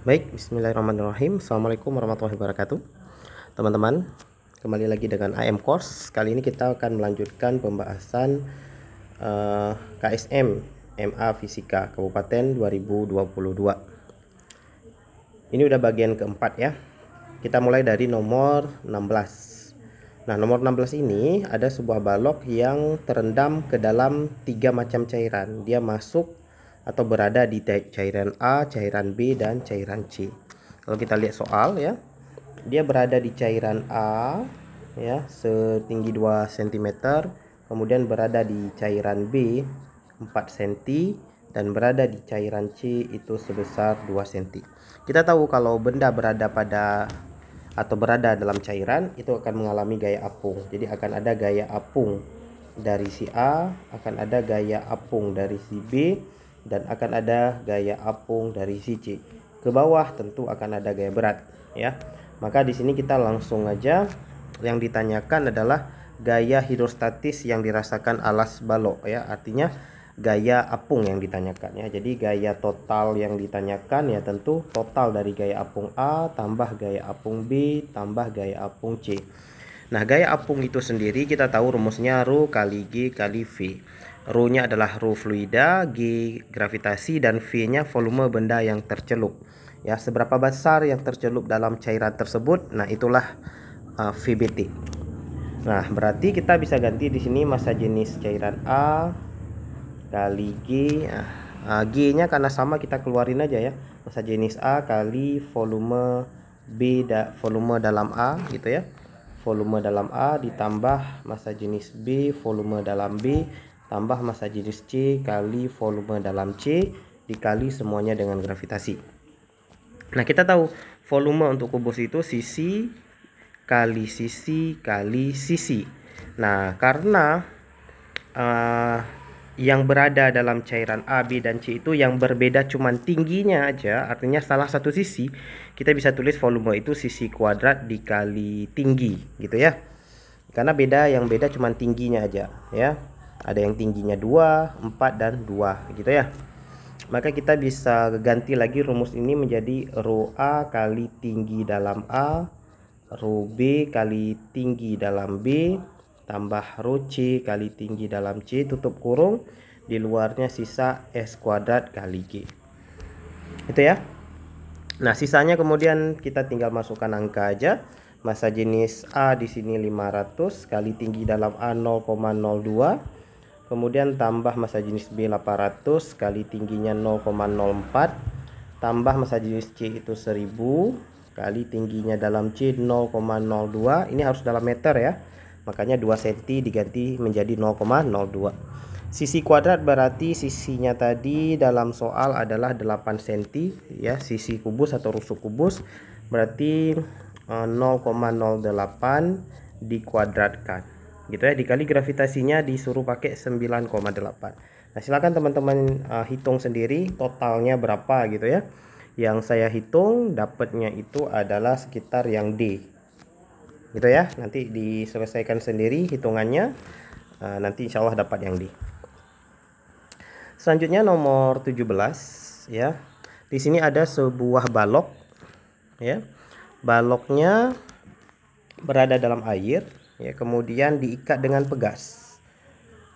Baik, bismillahirrahmanirrahim. Assalamualaikum warahmatullahi wabarakatuh. Teman-teman, kembali lagi dengan AM Course. Kali ini kita akan melanjutkan pembahasan KSM MA Fisika Kabupaten 2022. Ini udah bagian keempat ya. Kita mulai dari nomor 16. Nah, nomor 16 ini ada sebuah balok yang terendam ke dalam 3 macam cairan. Dia masuk atau berada di cairan A, cairan B, dan cairan C. Kalau kita lihat soal ya, dia berada di cairan A ya, setinggi 2 cm, kemudian berada di cairan B 4 cm, dan berada di cairan C itu sebesar 2 cm. Kita tahu kalau benda berada pada atau berada dalam cairan itu akan mengalami gaya apung. Jadi akan ada gaya apung dari si A, akan ada gaya apung dari si B, dan akan ada gaya apung dari si C. Ke bawah tentu akan ada gaya berat ya. Maka di sini kita langsung aja, yang ditanyakan adalah gaya hidrostatis yang dirasakan alas balok ya. Artinya gaya apung yang ditanyakan ya. Jadi gaya total yang ditanyakan ya tentu total dari gaya apung A tambah gaya apung B tambah gaya apung C. Nah, gaya apung itu sendiri kita tahu rumusnya ρ kali G kali V. Ρ-nya adalah ρ fluida, G gravitasi, dan V-nya volume benda yang tercelup. Ya, seberapa besar yang tercelup dalam cairan tersebut, nah itulah VBT. Nah, berarti kita bisa ganti di sini massa jenis cairan A kali G. G-nya karena sama kita keluarin aja ya. Massa jenis A kali volume B, volume dalam A gitu ya. Volume dalam A ditambah massa jenis B volume dalam B tambah massa jenis C kali volume dalam C dikali semuanya dengan gravitasi. Nah, kita tahu volume untuk kubus itu sisi kali sisi kali sisi. Nah, karena yang berada dalam cairan A, B, dan C itu yang berbeda cuman tingginya aja, artinya salah satu sisi, kita bisa tulis volume itu sisi kuadrat dikali tinggi gitu ya. Karena yang beda cuman tingginya aja ya. Ada yang tingginya 2, 4, dan 2 gitu ya. Maka kita bisa ganti lagi rumus ini menjadi ρ A kali tinggi dalam A, ρ B kali tinggi dalam B, tambah ρ C kali tinggi dalam C, tutup kurung, di luarnya sisa S kuadrat kali G. Itu ya. Nah, sisanya kemudian kita tinggal masukkan angka aja. Massa jenis A di sini 500 kali tinggi dalam A 0,02. Kemudian tambah massa jenis B 800 kali tingginya 0,04. Tambah massa jenis C itu 1000 kali tingginya dalam C 0,02. Ini harus dalam meter ya. Makanya 2 cm diganti menjadi 0,02. Sisi kuadrat berarti sisinya tadi dalam soal adalah 8 cm ya. Sisi kubus atau rusuk kubus berarti 0,08 dikuadratkan gitu ya, dikali gravitasinya disuruh pakai 9,8. Nah, silakan teman-teman hitung sendiri totalnya berapa gitu ya. Yang saya hitung dapatnya itu adalah sekitar yang D gitu ya. Nanti diselesaikan sendiri hitungannya, nanti insya Allah dapat yang D. Selanjutnya nomor 17 ya. Di sini ada sebuah balok ya. Baloknya berada dalam air ya, kemudian diikat dengan pegas.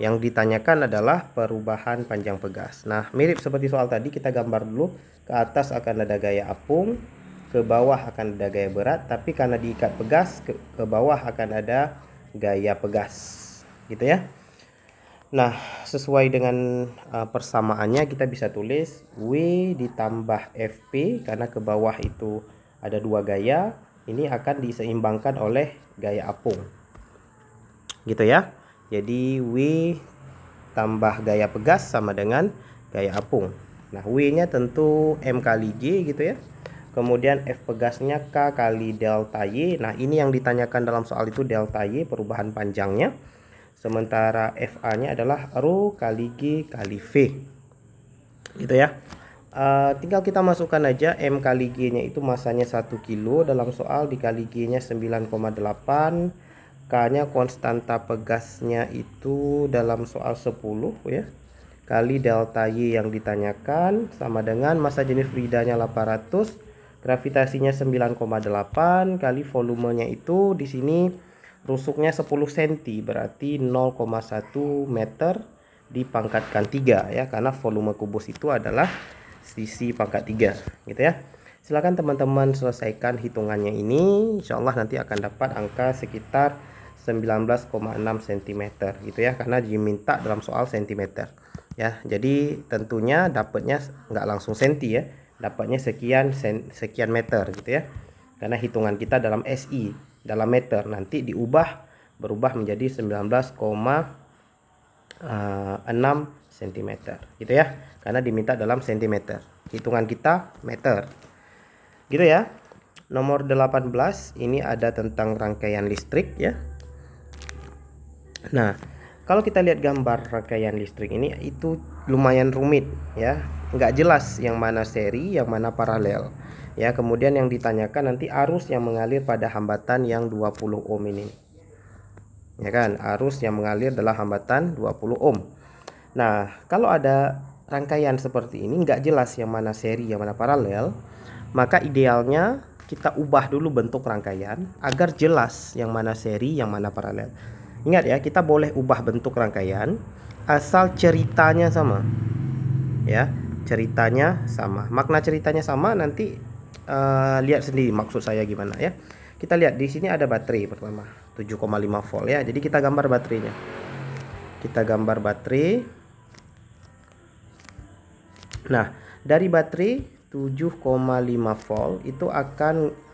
Yang ditanyakan adalah perubahan panjang pegas. Nah, mirip seperti soal tadi, kita gambar dulu. Ke atas akan ada gaya apung, ke bawah akan ada gaya berat, tapi karena diikat pegas, ke bawah akan ada gaya pegas gitu ya. Nah, sesuai dengan persamaannya kita bisa tulis W ditambah FP, karena ke bawah itu ada 2 gaya, ini akan diseimbangkan oleh gaya apung gitu ya. Jadi W tambah gaya pegas sama dengan gaya apung. Nah, W nya tentu M kali G gitu ya. Kemudian F pegasnya K kali delta Y. Nah, ini yang ditanyakan dalam soal itu delta Y, perubahan panjangnya. Sementara FA nya adalah ρ kali G kali V gitu ya. Tinggal kita masukkan aja M kali G nya itu masanya 1 kilo dalam soal, dikali G nya 9,8, K nya konstanta pegasnya itu dalam soal 10 ya, kali delta Y yang ditanyakan sama dengan massa jenis fluidanya 800 Gravitasinya 9,8 kali volumenya itu di sini rusuknya 10 cm, berarti 0,1 meter dipangkatkan 3 ya, karena volume kubus itu adalah sisi pangkat 3 gitu ya. Silakan teman-teman selesaikan hitungannya ini, insya Allah nanti akan dapat angka sekitar 19,6 cm gitu ya, karena diminta dalam soal cm ya. Jadi tentunya dapatnya nggak langsung senti ya, dapatnya sekian meter gitu ya, karena hitungan kita dalam SI, dalam meter, nanti berubah menjadi 19,6 cm gitu ya, karena diminta dalam cm, hitungan kita meter gitu ya. Nomor 18 ini ada tentang rangkaian listrik ya. Nah, kalau kita lihat gambar rangkaian listrik ini itu lumayan rumit ya, nggak jelas yang mana seri, yang mana paralel ya. Kemudian yang ditanyakan nanti arus yang mengalir pada hambatan yang 20 ohm ini ya kan, arus yang mengalir adalah hambatan 20 ohm. Nah, kalau ada rangkaian seperti ini nggak jelas yang mana seri, yang mana paralel, maka idealnya kita ubah dulu bentuk rangkaian agar jelas yang mana seri, yang mana paralel. Ingat ya, kita boleh ubah bentuk rangkaian asal ceritanya sama ya, ceritanya sama. Makna ceritanya sama nanti lihat sendiri maksud saya gimana ya. Kita lihat di sini ada baterai pertama 7,5 volt ya. Jadi kita gambar baterainya. Kita gambar baterai. Nah, dari baterai 7,5 volt itu akan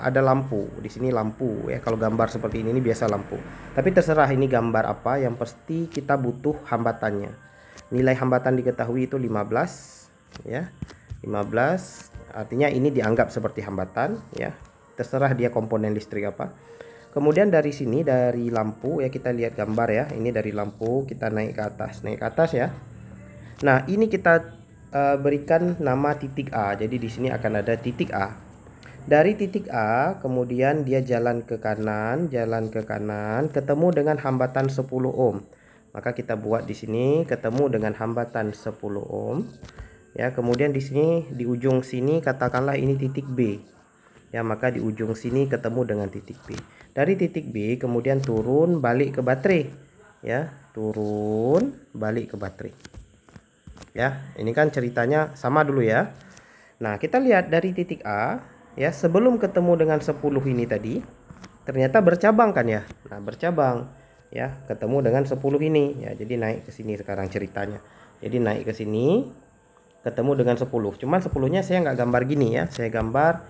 ada lampu di sini, lampu ya. Kalau gambar seperti ini biasa lampu, tapi terserah ini gambar apa, yang pasti kita butuh hambatannya. Nilai hambatan diketahui itu 15 ya, 15 artinya ini dianggap seperti hambatan ya, terserah dia komponen listrik apa. Kemudian dari sini, dari lampu ya, kita lihat gambar ya, ini dari lampu kita naik ke atas ya. Nah, ini kita berikan nama titik A, jadi di sini akan ada titik A. Dari titik A kemudian dia jalan ke kanan, ketemu dengan hambatan 10 ohm. Maka kita buat di sini ketemu dengan hambatan 10 ohm. Ya, kemudian di sini di ujung sini katakanlah ini titik B. Ya, maka di ujung sini ketemu dengan titik B. Dari titik B kemudian turun balik ke baterai. Ya, turun balik ke baterai. Ya, ini kan ceritanya sama dulu ya. Nah, kita lihat dari titik A ya, sebelum ketemu dengan 10 ini tadi ternyata bercabang kan ya. Nah, bercabang ya, ketemu dengan 10 ini ya. Jadi naik ke sini sekarang ceritanya. Jadi naik ke sini ketemu dengan 10. Cuman 10-nya saya nggak gambar gini ya. Saya gambar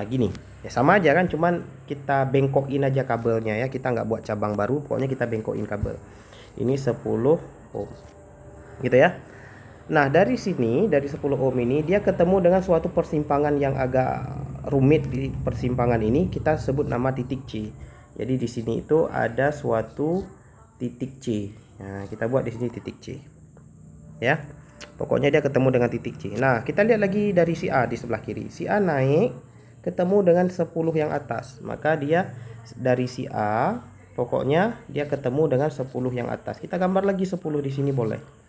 gini. Ya sama aja kan, cuman kita bengkokin aja kabelnya ya. Kita nggak buat cabang baru, pokoknya kita bengkokin kabel. Ini 10 ohm. Gitu ya. Nah, dari sini, dari 10 ohm ini dia ketemu dengan suatu persimpangan yang agak rumit. Di persimpangan ini kita sebut nama titik C. Jadi di sini itu ada suatu titik C. Nah, kita buat di sini titik C. Ya. Pokoknya dia ketemu dengan titik C. Nah, kita lihat lagi dari si A di sebelah kiri. Si A naik ketemu dengan 10 yang atas. Maka dia dari si A, pokoknya dia ketemu dengan 10 yang atas. Kita gambar lagi 10 di sini boleh.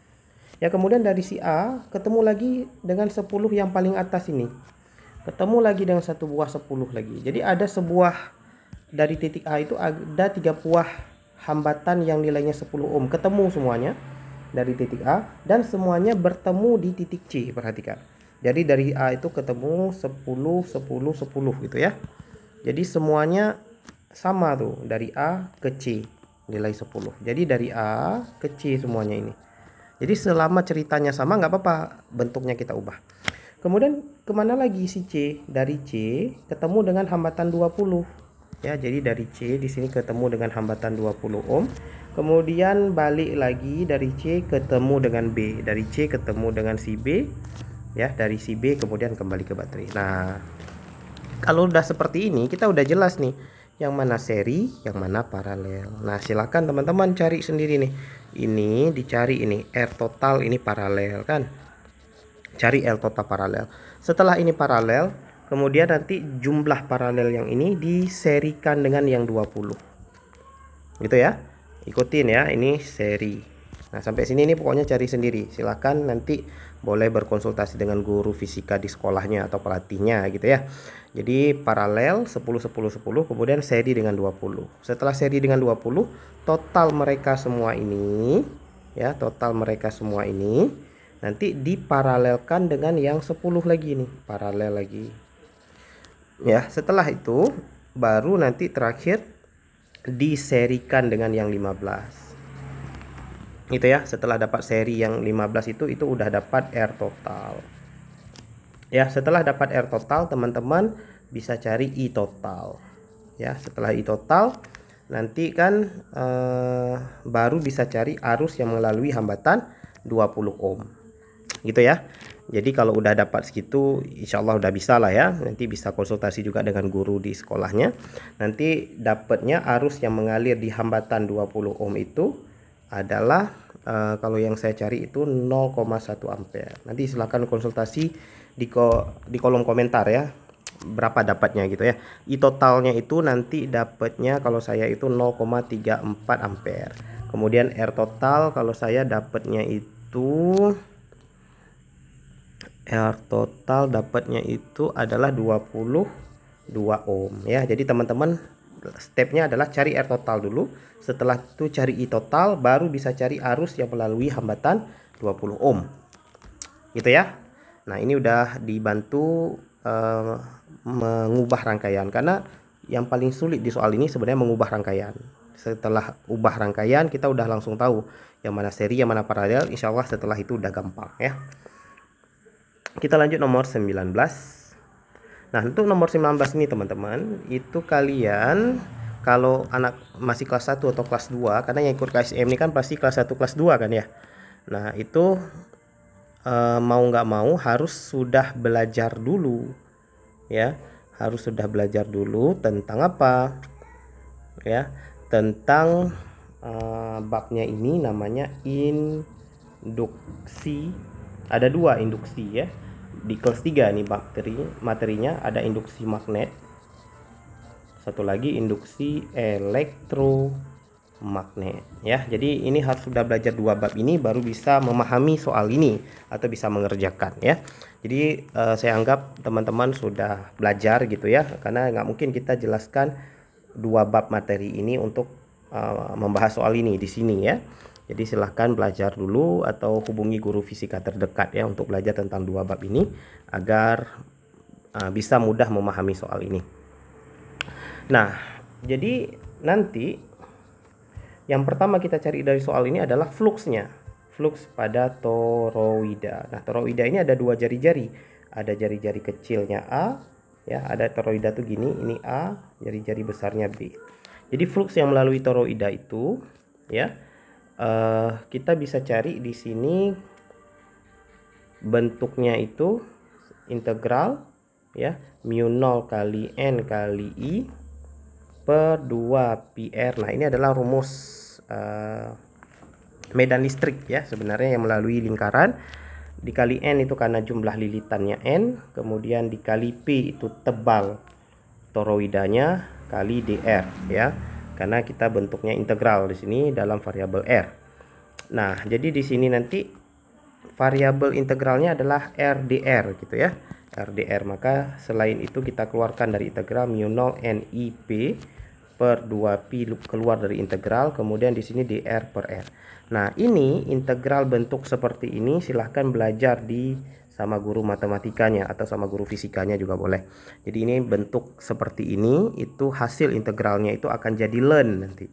Ya, kemudian dari si A ketemu lagi dengan 10 yang paling atas ini. Ketemu lagi dengan satu buah 10 lagi. Jadi ada sebuah, dari titik A itu ada 3 buah hambatan yang nilainya 10 ohm. Ketemu semuanya dari titik A dan semuanya bertemu di titik C. Perhatikan. Jadi dari A itu ketemu 10, 10, 10 gitu ya. Jadi semuanya sama tuh dari A ke C nilai 10. Jadi dari A ke C semuanya ini. Jadi selama ceritanya sama nggak apa-apa, bentuknya kita ubah. Kemudian kemana lagi si C? Dari C ketemu dengan hambatan 20. Ya, jadi dari C di sini ketemu dengan hambatan 20 ohm. Kemudian balik lagi dari C ketemu dengan B. Dari C ketemu dengan si B. Ya, dari si B kemudian kembali ke baterai. Nah, kalau udah seperti ini kita udah jelas nih yang mana seri, yang mana paralel. Nah, silakan teman-teman cari sendiri nih. Ini dicari, ini R total, ini paralel kan. Cari R total paralel. Setelah ini paralel, kemudian nanti jumlah paralel yang ini diserikan dengan yang 20. Gitu ya. Ikutin ya, ini seri. Nah, sampai sini nih pokoknya cari sendiri. Silakan nanti boleh berkonsultasi dengan guru fisika di sekolahnya atau pelatihnya gitu ya. Jadi paralel 10 10 10, kemudian seri dengan 20. Setelah seri dengan 20, total mereka semua ini ya, total mereka semua ini nanti diparalelkan dengan yang 10 lagi nih, paralel lagi. Ya, setelah itu baru nanti terakhir diserikan dengan yang 15. Itu ya, setelah dapat seri yang 15 itu udah dapat R total. Ya, setelah dapat R total, teman-teman bisa cari I total. Ya, setelah I total nanti kan baru bisa cari arus yang melalui hambatan 20 ohm. Gitu ya. Jadi kalau udah dapat segitu, insya Allah udah bisa lah ya. Nanti bisa konsultasi juga dengan guru di sekolahnya. Nanti dapatnya arus yang mengalir di hambatan 20 ohm itu adalah kalau yang saya cari itu 0,1 ampere. Nanti silahkan konsultasi di kolom komentar ya, berapa dapatnya gitu ya. I totalnya itu nanti dapatnya kalau saya itu 0,34 ampere. Kemudian R total kalau saya dapatnya itu adalah 22 ohm ya. Jadi teman-teman stepnya adalah cari R total dulu, setelah itu cari I total, baru bisa cari arus yang melalui hambatan 20 ohm gitu ya. Nah ini udah dibantu mengubah rangkaian, karena yang paling sulit di soal ini sebenarnya mengubah rangkaian. Setelah ubah rangkaian kita udah langsung tahu yang mana seri yang mana paralel. Insya Allah setelah itu udah gampang ya. Kita lanjut nomor 19. Nah untuk nomor 19 ini teman-teman, itu kalian kalau anak masih kelas 1 atau kelas 2, karena yang ikut KSM ini kan pasti kelas 1 kelas 2 kan ya. Nah itu mau nggak mau harus sudah belajar dulu ya, harus sudah belajar dulu tentang apa ya, tentang babnya ini namanya induksi. Ada 2 induksi ya di kelas 3 nih materinya, ada induksi magnet, satu lagi induksi elektromagnet ya. Jadi ini harus sudah belajar 2 bab ini baru bisa memahami soal ini atau bisa mengerjakan ya. Jadi saya anggap teman-teman sudah belajar gitu ya, karena nggak mungkin kita jelaskan 2 bab materi ini untuk membahas soal ini di sini ya. Jadi silahkan belajar dulu atau hubungi guru fisika terdekat ya untuk belajar tentang 2 bab ini agar bisa mudah memahami soal ini. Nah, jadi nanti yang pertama kita cari dari soal ini adalah fluksnya. Fluks pada toroida. Nah, toroida ini ada 2 jari-jari. Ada jari-jari kecilnya A ya, ada toroida tuh gini, ini A, jari-jari besarnya B. Jadi fluks yang melalui toroida itu ya, kita bisa cari di sini bentuknya itu integral ya, mu 0 kali N kali I per 2 PR. Nah ini adalah rumus medan listrik ya sebenarnya yang melalui lingkaran, dikali N itu karena jumlah lilitannya N, kemudian dikali P itu tebal toroidanya, kali DR ya, karena kita bentuknya integral di sini dalam variabel R. Nah, jadi di sini nanti variabel integralnya adalah RDR gitu ya. RDR, maka selain itu kita keluarkan dari integral mu 0 NIP per 2P keluar dari integral, kemudian di sini DR per R. Nah, ini integral bentuk seperti ini silahkan belajar di sama guru matematikanya atau sama guru fisikanya juga boleh. Jadi ini bentuk seperti ini, itu hasil integralnya itu akan jadi ln nanti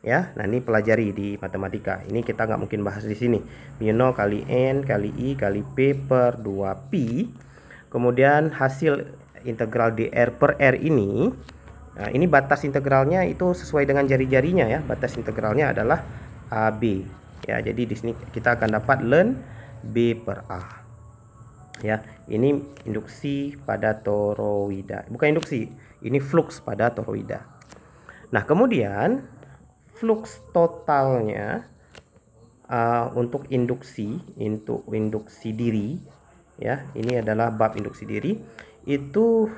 ya. Nah ini pelajari di matematika, ini kita nggak mungkin bahas di sini. Mu 0 kali N kali I kali P per 2P, kemudian hasil integral dr per R ini, nah ini batas integralnya itu sesuai dengan jari-jarinya ya, batas integralnya adalah AB ya. Jadi di sini kita akan dapat ln B per A ya. Ini induksi pada toroida, bukan induksi, ini fluks pada toroida. Nah kemudian fluks totalnya untuk induksi diri ya, ini adalah bab induksi diri, itu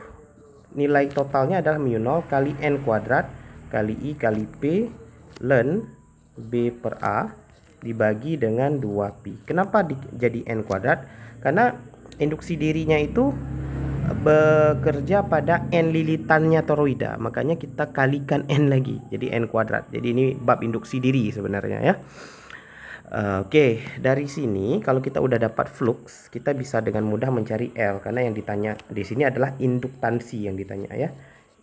nilai totalnya adalah mu 0 kali N kuadrat kali I kali P ln B per A dibagi dengan 2pi. Kenapa jadi N kuadrat? Karena induksi dirinya itu bekerja pada N lilitannya toroida, makanya kita kalikan N lagi, jadi N kuadrat. Jadi ini bab induksi diri sebenarnya ya. Oke, dari sini kalau kita udah dapat flux, kita bisa dengan mudah mencari L, karena yang ditanya di sini adalah induktansi yang ditanya ya.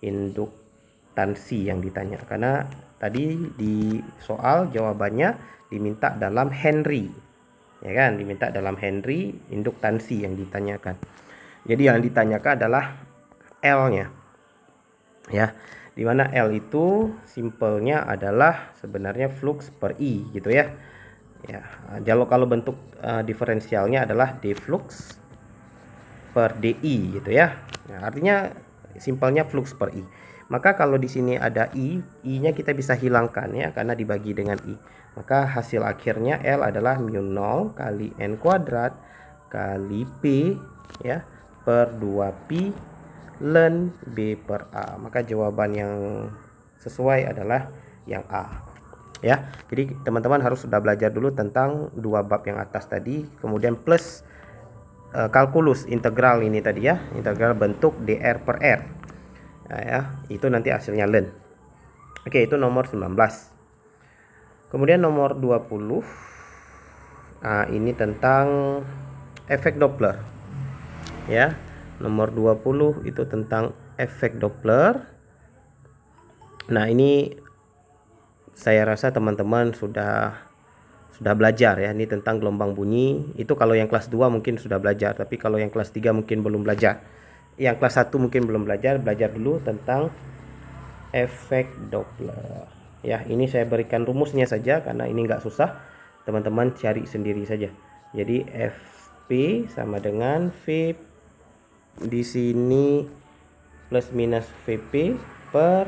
Induktansi yang ditanya, karena tadi di soal jawabannya diminta dalam Henry. Ya kan, diminta dalam Henry, induktansi yang ditanyakan. Jadi yang ditanyakan adalah L-nya. Ya, dimana L itu simpelnya adalah sebenarnya flux per I gitu ya. Ya, kalau bentuk diferensialnya adalah d flux per di gitu ya. Nah, artinya simpelnya flux per I. Maka kalau di sini ada I-nya kita bisa hilangkan ya, karena dibagi dengan I. Maka hasil akhirnya L adalah mu 0 kali N kuadrat kali P ya per 2pi ln B per A. Maka jawaban yang sesuai adalah yang A. Ya, jadi teman-teman harus sudah belajar dulu tentang dua bab yang atas tadi, kemudian plus kalkulus integral ini tadi ya, integral bentuk dr per r. Nah, ya, itu nanti hasilnya ln. Oke, itu nomor 19. Kemudian nomor 20. Nah, ini tentang efek Doppler. Ya, nomor 20 itu tentang efek Doppler. Nah, ini saya rasa teman-teman sudah belajar ya, ini tentang gelombang bunyi. Itu kalau yang kelas 2 mungkin sudah belajar, tapi kalau yang kelas 3 mungkin belum belajar. Yang kelas 1 mungkin belum belajar dulu tentang efek Doppler. Ya, ini saya berikan rumusnya saja karena ini nggak susah. Teman-teman cari sendiri saja. Jadi Fp sama dengan V di sini plus minus Vp per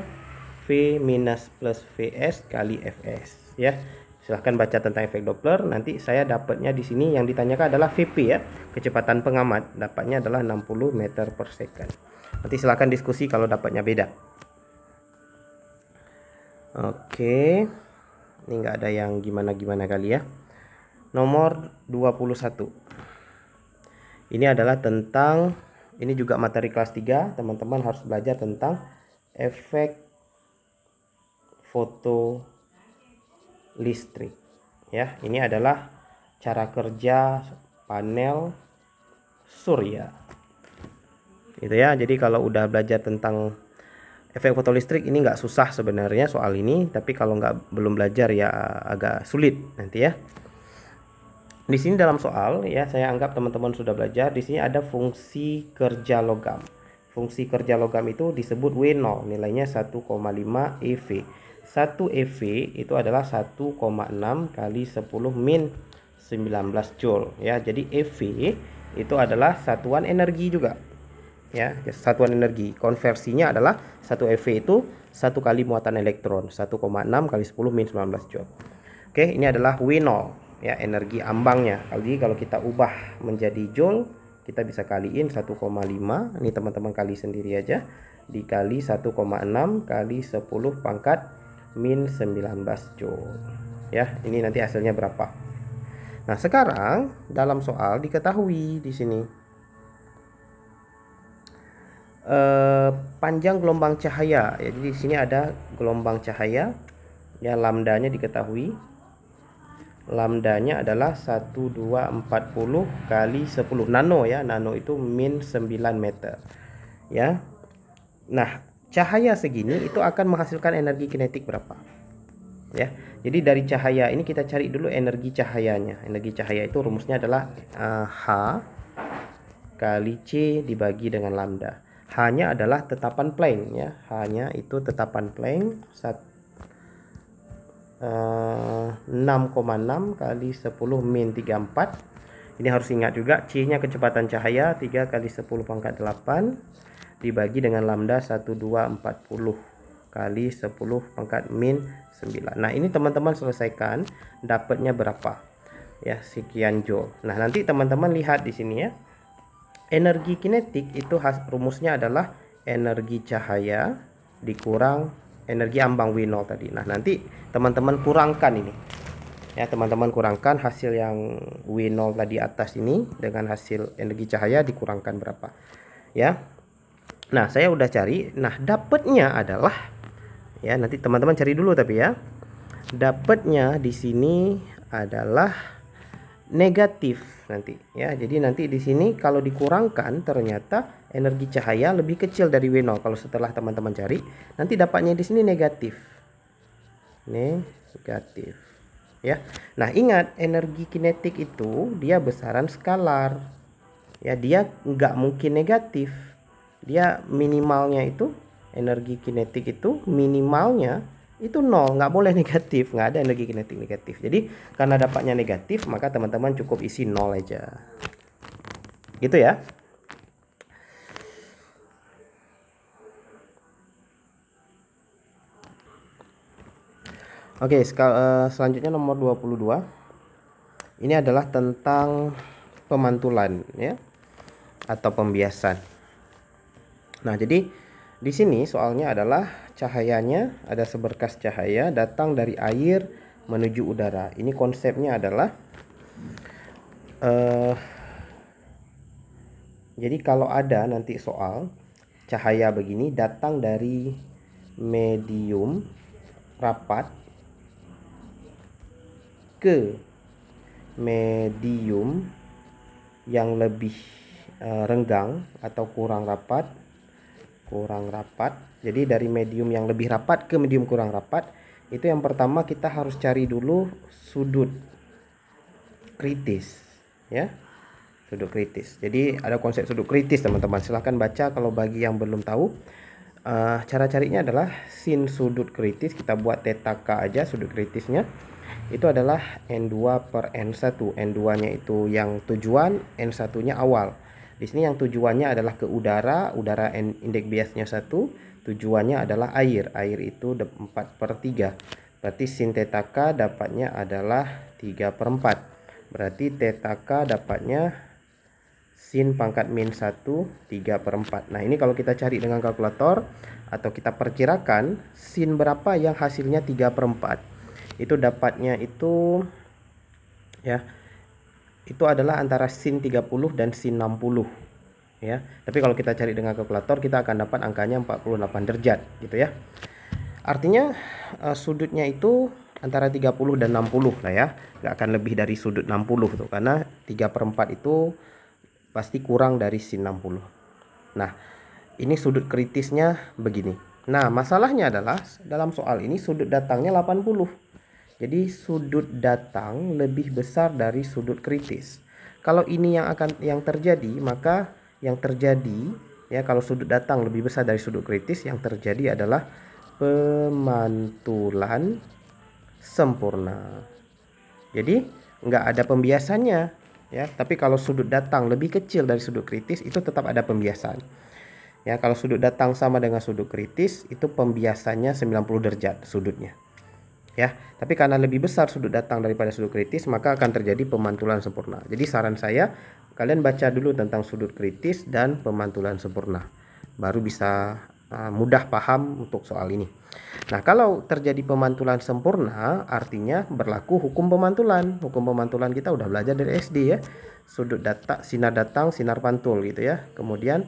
V minus plus Vs kali Fs ya. Silahkan baca tentang efek Doppler. Nanti saya dapatnya di sini yang ditanyakan adalah Vp ya, kecepatan pengamat. Dapatnya adalah 60 meter per second. Nanti silahkan diskusi kalau dapatnya beda. Oke, ini nggak ada yang gimana-gimana kali ya. Nomor 21. Ini adalah tentang, ini juga materi kelas 3. Teman-teman harus belajar tentang efek foto listrik ya. Ini adalah cara kerja panel surya gitu ya. Jadi kalau udah belajar tentang efek fotolistrik ini nggak susah sebenarnya soal ini, tapi kalau belum belajar ya agak sulit nanti ya. Di sini dalam soal ya, saya anggap teman-teman sudah belajar. Di sini ada fungsi kerja logam. Fungsi kerja logam itu disebut W0, nilainya 1,5 eV. 1 eV itu adalah 1,6 kali 10 min 19 joule ya. Jadi eV itu adalah satuan energi juga ya, satuan energi. Konversinya adalah 1 eV itu 1 kali muatan elektron, 1,6 kali 10 min 19 joule. Oke, ini adalah W0 ya, energi ambangnya. Jadi kalau kita ubah menjadi joule, kita bisa kaliin 1,5. Ini teman-teman kali sendiri aja, dikali 1,6 kali 10 pangkat min 19 joule ya. Ini nanti hasilnya berapa. Nah, sekarang dalam soal diketahui di sini panjang gelombang cahaya ya. Jadi di sini ada gelombang cahaya ya, lambdanya diketahui. Lambdanya adalah 1240 kali 10 nano ya. Nano itu min 9 meter ya. Nah, cahaya segini itu akan menghasilkan energi kinetik berapa ya. Jadi dari cahaya ini kita cari dulu energi cahayanya. Energi cahaya itu rumusnya adalah H kali C dibagi dengan lambda. H-nya adalah tetapan Planck ya. H-nya itu tetapan Planck 6,6 kali 10 min 34. Ini harus ingat juga, C-nya kecepatan cahaya 3 kali 10 pangkat 8 dibagi dengan lambda 1240 kali 10 pangkat min 9. Nah, ini teman-teman selesaikan, dapatnya berapa ya, sekian joule. Nah, nanti teman-teman lihat di sini ya, energi kinetik itu rumusnya adalah energi cahaya dikurang energi ambang W0 tadi. Nah, nanti teman-teman kurangkan ini Ya, teman-teman kurangkan hasil yang W0 tadi atas ini dengan hasil energi cahaya dikurangkan berapa. Ya. Nah, saya udah cari. Nah, dapatnya adalah, ya, nanti teman-teman cari dulu tapi ya. Dapatnya di sini adalah negatif nanti ya. Jadi nanti di sini kalau dikurangkan ternyata energi cahaya lebih kecil dari W0. Kalau setelah teman-teman cari, nanti dapatnya di sini negatif. Negatif. Ya. Nah, ingat energi kinetik itu dia besaran skalar. Ya, dia nggak mungkin negatif. Dia minimalnya itu energi kinetik itu minimalnya itu nol, nggak boleh negatif, nggak ada energi kinetik negatif. Jadi karena dapatnya negatif, maka teman-teman cukup isi nol aja. Gitu ya. Oke, selanjutnya nomor 22. Ini adalah tentang pemantulan ya atau pembiasan. Nah, jadi di sini soalnya adalah cahayanya ada seberkas cahaya datang dari air menuju udara. Ini konsepnya adalah jadi kalau ada nanti soal cahaya begini datang dari medium rapat ke medium yang lebih renggang atau kurang rapat. Jadi dari medium yang lebih rapat ke medium kurang rapat, itu yang pertama kita harus cari dulu sudut kritis ya. Sudut kritis. Jadi ada konsep sudut kritis teman-teman. Silahkan baca kalau bagi yang belum tahu. Cara carinya adalah sin sudut kritis. Kita buat theta k aja sudut kritisnya. Itu adalah N2 per N1. N2 nya itu yang tujuan, N1 nya awal. Di sini yang tujuannya adalah ke udara indeks biasnya 1, tujuannya adalah air. Air itu 4/3. Berarti sin theta k dapatnya adalah 3/4. Berarti theta k dapatnya sin pangkat min 1 3/4. Nah, ini kalau kita cari dengan kalkulator atau kita perkirakan sin berapa yang hasilnya 3/4. Itu dapatnya itu ya. Itu adalah antara sin 30 dan sin 60 ya. Tapi kalau kita cari dengan kalkulator kita akan dapat angkanya 48 derajat gitu ya. Artinya sudutnya itu antara 30 dan 60 lah ya. Nggak akan lebih dari sudut 60 tuh, karena 3/4 itu pasti kurang dari sin 60. Nah, ini sudut kritisnya begini. Nah, masalahnya adalah dalam soal ini sudut datangnya 80. Jadi sudut datang lebih besar dari sudut kritis. Kalau ini yang terjadi, maka yang terjadi ya, kalau sudut datang lebih besar dari sudut kritis, yang terjadi adalah pemantulan sempurna. Jadi nggak ada pembiasannya ya. Tapi kalau sudut datang lebih kecil dari sudut kritis, itu tetap ada pembiasan. Ya, kalau sudut datang sama dengan sudut kritis, itu pembiasannya 90 derajat sudutnya. Ya, tapi karena lebih besar sudut datang daripada sudut kritis, maka akan terjadi pemantulan sempurna. Jadi saran saya, kalian baca dulu tentang sudut kritis dan pemantulan sempurna, baru bisa mudah paham untuk soal ini. Nah, kalau terjadi pemantulan sempurna, artinya berlaku hukum pemantulan. Hukum pemantulan kita udah belajar dari SD ya. Sudut datang, sinar datang, sinar pantul gitu ya. Kemudian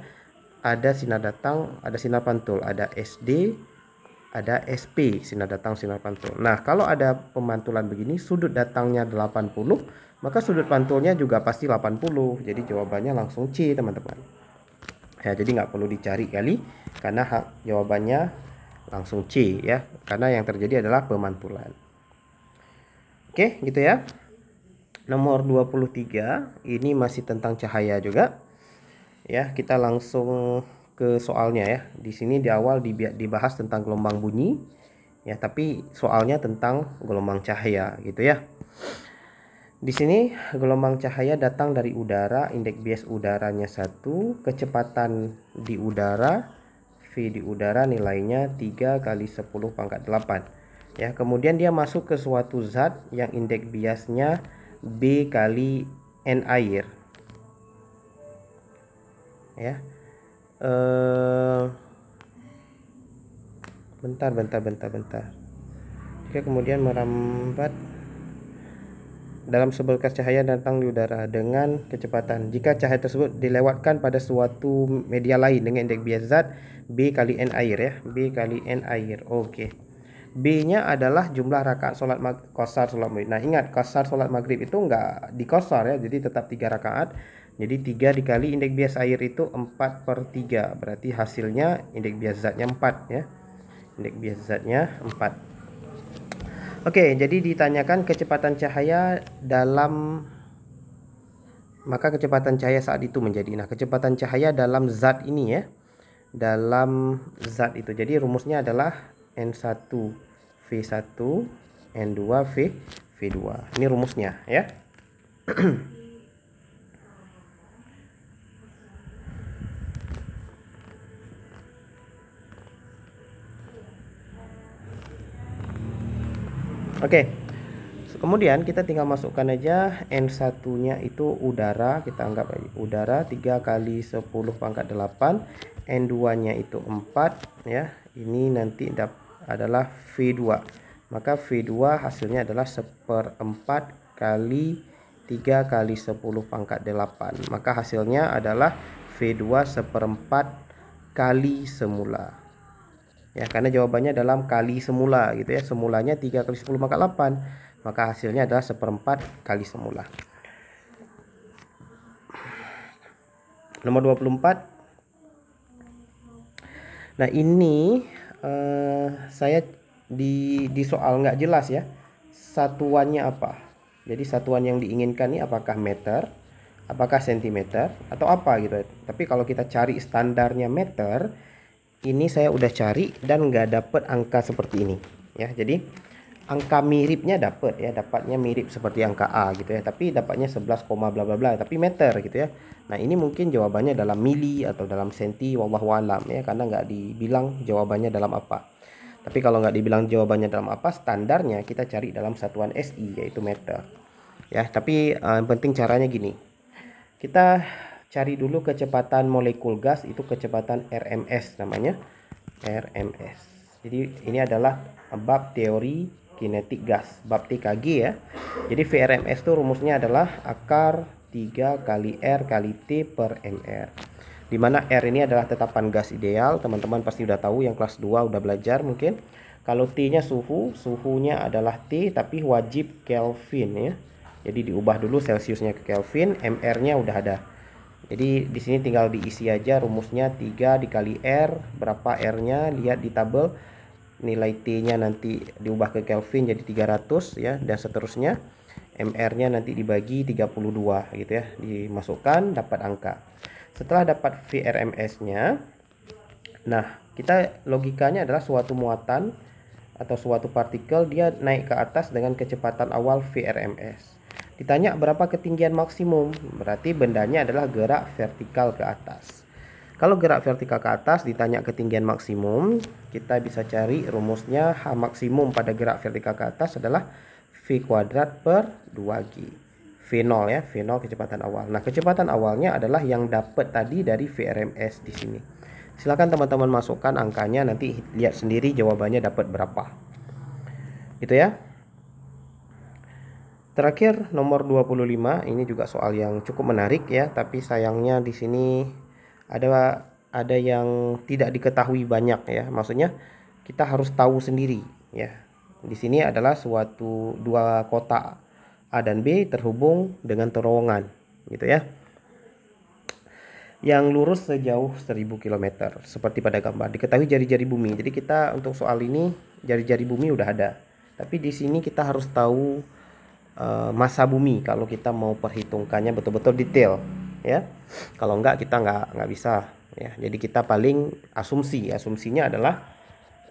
ada sinar datang, ada sinar pantul, ada SD, ada SP, sinar datang, sinar pantul. Nah, kalau ada pemantulan begini, sudut datangnya 80, maka sudut pantulnya juga pasti 80. Jadi jawabannya langsung C, teman-teman. Ya, jadi nggak perlu dicari kali, karena jawabannya langsung C ya, karena yang terjadi adalah pemantulan. Oke, gitu ya. Nomor 23, ini masih tentang cahaya juga. Ya, kita langsung ke soalnya ya. Di sini di awal dibahas tentang gelombang bunyi ya, tapi soalnya tentang gelombang cahaya gitu ya. Di sini gelombang cahaya datang dari udara, indeks bias udaranya 1, kecepatan di udara V di udara nilainya 3 kali 10 pangkat 8 ya. Kemudian dia masuk ke suatu zat yang indeks biasnya B kali N air ya. Bentar. Oke, kemudian merambat dalam seberkas cahaya datang di udara dengan kecepatan. Jika cahaya tersebut dilewatkan pada suatu media lain dengan indeks bias zat B kali N air ya. B kali N air. Oke. B-nya adalah jumlah rakaat salat qashar salat maghrib. Nah, ingat qashar salat maghrib itu enggak dikosar ya, jadi tetap 3 rakaat. Jadi 3 dikali indeks bias air itu 4/3. Berarti hasilnya indeks bias zatnya 4 ya. Indeks bias zatnya 4. Oke, jadi ditanyakan kecepatan cahaya dalam, maka kecepatan cahaya saat itu menjadi, nah kecepatan cahaya dalam zat ini ya, dalam zat itu. Jadi rumusnya adalah N1 V1 N2 V2. Ini rumusnya ya. Oke. Kemudian kita tinggal masukkan aja N1 nya itu udara, kita anggap aja udara 3 kali 10 pangkat 8, N2 nya itu 4 ya. Ini nanti adalah V2, maka V2 hasilnya adalah 1/4 kali 3 kali 10 pangkat 8, maka hasilnya adalah V2 1/4 kali semula ya, karena jawabannya dalam kali semula gitu ya. Semulanya 3 kali 10 pangkat 8, maka hasilnya adalah 1/4 kali semula. Nomor 24. Nah ini saya di soal nggak jelas ya satuannya apa. Jadi satuan yang diinginkan ini apakah meter, apakah sentimeter, atau apa gitu. Tapi kalau kita cari standarnya meter, ini saya udah cari dan nggak dapet angka seperti ini ya. Jadi angka miripnya dapet ya, dapatnya mirip seperti angka A gitu ya, tapi dapatnya 11, bla bla bla, tapi meter gitu ya. Nah ini mungkin jawabannya dalam mili atau dalam senti, wallahu alam ya, karena nggak dibilang jawabannya dalam apa. Tapi kalau nggak dibilang jawabannya dalam apa, standarnya kita cari dalam satuan SI yaitu meter ya. Tapi yang penting caranya gini, kita cari dulu kecepatan molekul gas, itu kecepatan RMS namanya, RMS. Jadi ini adalah bab teori kinetik gas, bab TKG ya. Jadi VRMS itu rumusnya adalah akar 3 kali R kali T per MR, dimana R ini adalah tetapan gas ideal. Teman-teman pasti udah tahu, yang kelas 2 udah belajar mungkin. Kalau T nya suhunya adalah T tapi wajib Kelvin ya. Jadi diubah dulu Celsiusnya ke Kelvin, MR nya udah ada. Jadi di sini tinggal diisi aja rumusnya, 3 dikali R, berapa R-nya, lihat di tabel. Nilai T-nya nanti diubah ke Kelvin jadi 300 ya, dan seterusnya. MR-nya nanti dibagi 32 gitu ya, dimasukkan dapat angka. Setelah dapat VRMS-nya, nah kita logikanya adalah suatu muatan atau suatu partikel dia naik ke atas dengan kecepatan awal VRMS. Ditanya berapa ketinggian maksimum, berarti bendanya adalah gerak vertikal ke atas. Kalau gerak vertikal ke atas ditanya ketinggian maksimum, kita bisa cari rumusnya. H maksimum pada gerak vertikal ke atas adalah V kuadrat per 2G. V0 ya, V0 kecepatan awal. Nah, kecepatan awalnya adalah yang dapat tadi dari VRMS di sini. Silakan teman-teman masukkan angkanya, nanti lihat sendiri jawabannya dapat berapa. Itu ya. Terakhir nomor 25, ini juga soal yang cukup menarik ya, tapi sayangnya di sini ada yang tidak diketahui banyak ya. Maksudnya kita harus tahu sendiri ya. Di sini adalah suatu dua kotak A dan B terhubung dengan terowongan gitu ya, yang lurus sejauh 1000 km seperti pada gambar. Diketahui jari-jari bumi. Jadi kita untuk soal ini jari-jari bumi udah ada, tapi di sini kita harus tahu massa bumi kalau kita mau perhitungkannya betul-betul detail ya. Kalau enggak kita nggak bisa ya. Jadi kita paling asumsinya adalah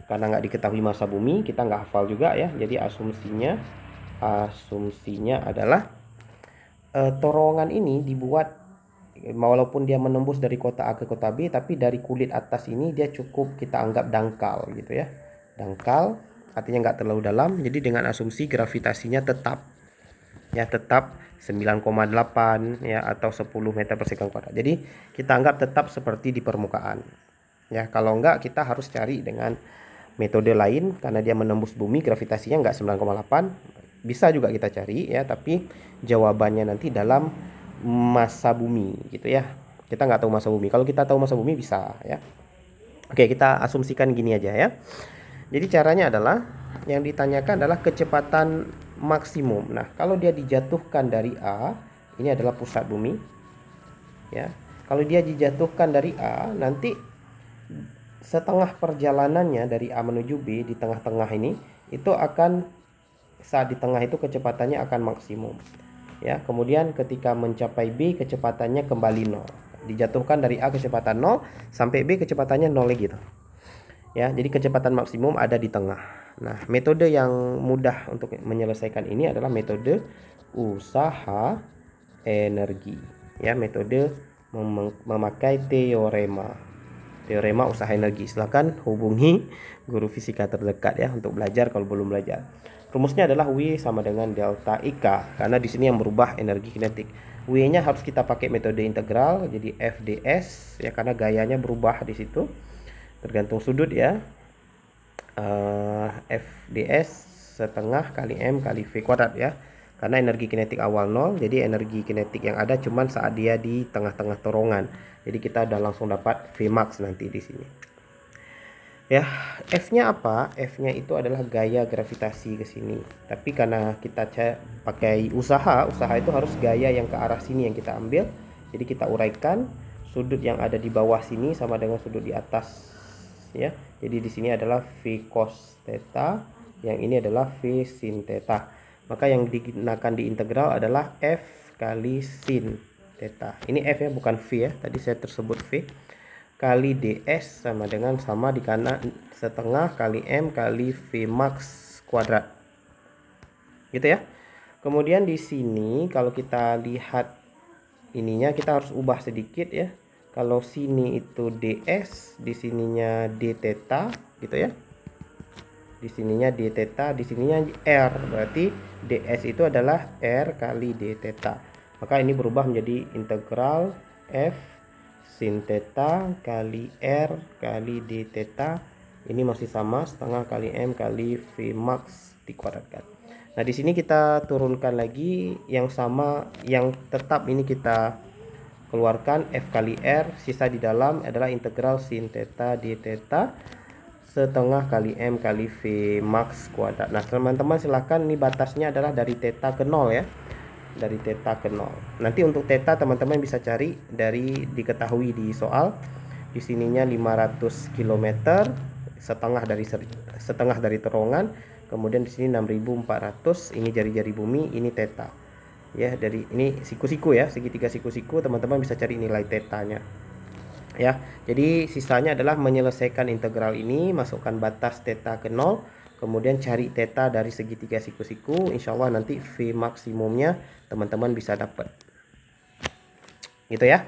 karena nggak diketahui massa bumi, kita nggak hafal juga ya. Jadi asumsinya adalah terowongan ini dibuat, walaupun dia menembus dari kota A ke kota B, tapi dari kulit atas ini dia cukup kita anggap dangkal gitu ya. Dangkal artinya nggak terlalu dalam. Jadi dengan asumsi gravitasinya tetap 9,8 ya, atau 10 meter per sekon kuadrat. Jadi kita anggap tetap seperti di permukaan ya. Kalau enggak kita harus cari dengan metode lain, karena dia menembus bumi, gravitasinya enggak 9,8, bisa juga kita cari ya, tapi jawabannya nanti dalam masa bumi gitu ya. Kita nggak tahu masa bumi. Kalau kita tahu masa bumi bisa ya. Oke, kita asumsikan gini aja ya. Jadi caranya adalah yang ditanyakan adalah kecepatan maksimum. Nah, kalau dia dijatuhkan dari A, ini adalah pusat bumi ya. Kalau dia dijatuhkan dari A, nanti setengah perjalanannya dari A menuju B di tengah-tengah ini itu akan, saat di tengah itu kecepatannya akan maksimum ya. Kemudian ketika mencapai B kecepatannya kembali 0. Dijatuhkan dari A kecepatan 0 sampai B kecepatannya 0 lagi gitu. Ya, jadi kecepatan maksimum ada di tengah. Nah, metode yang mudah untuk menyelesaikan ini adalah metode usaha energi. Ya, metode memakai teorema usaha energi. Silakan hubungi guru fisika terdekat ya untuk belajar kalau belum belajar. Rumusnya adalah W sama dengan delta IK, karena di sini yang berubah energi kinetik. W-nya harus kita pakai metode integral, jadi FDS ya, karena gayanya berubah di situ. Tergantung sudut ya. FDS setengah kali M kali V kuadrat ya. Karena energi kinetik awal 0, jadi energi kinetik yang ada cuman saat dia di tengah-tengah torongan. Jadi kita udah langsung dapat Vmax nanti di sini. Ya, F-nya apa? F-nya itu adalah gaya gravitasi ke sini. Tapi karena kita pakai usaha itu harus gaya yang ke arah sini yang kita ambil. Jadi kita uraikan sudut yang ada di bawah sini sama dengan sudut di atas ya. Jadi di sini adalah V cos theta, yang ini adalah V sin theta. Maka yang digunakan di integral adalah F kali sin theta. Ini F ya, bukan V ya. Tadi saya tersebut V. Kali ds sama di kanan setengah kali M kali V max kuadrat. Gitu ya. Kemudian di sini kalau kita lihat ininya, kita harus ubah sedikit ya. Kalau sini itu ds, di sininya d theta gitu ya. Di sininya d theta, di sininya r. Berarti ds itu adalah r kali d theta. Maka ini berubah menjadi integral f sin theta kali r kali d theta. Ini masih sama setengah kali m kali v max dikuadratkan. Nah, di sini kita turunkan lagi yang sama, yang tetap ini kita keluarkan f kali r, sisa di dalam adalah integral sin theta d theta setengah kali m kali v max kuadrat. Nah, teman-teman silahkan, ini batasnya adalah dari theta ke 0 ya. Dari theta ke 0. Nanti untuk theta teman-teman bisa cari dari diketahui di soal. Di sininya 500 km, setengah dari terowongan. Kemudian di sini 6400, ini jari-jari bumi, ini theta. Ya, dari ini siku-siku ya, segitiga siku-siku, teman-teman bisa cari nilai tetanya. Ya, jadi sisanya adalah menyelesaikan integral ini, masukkan batas theta ke 0, kemudian cari theta dari segitiga siku-siku. Insya Allah nanti V maksimumnya teman-teman bisa dapat. Gitu ya.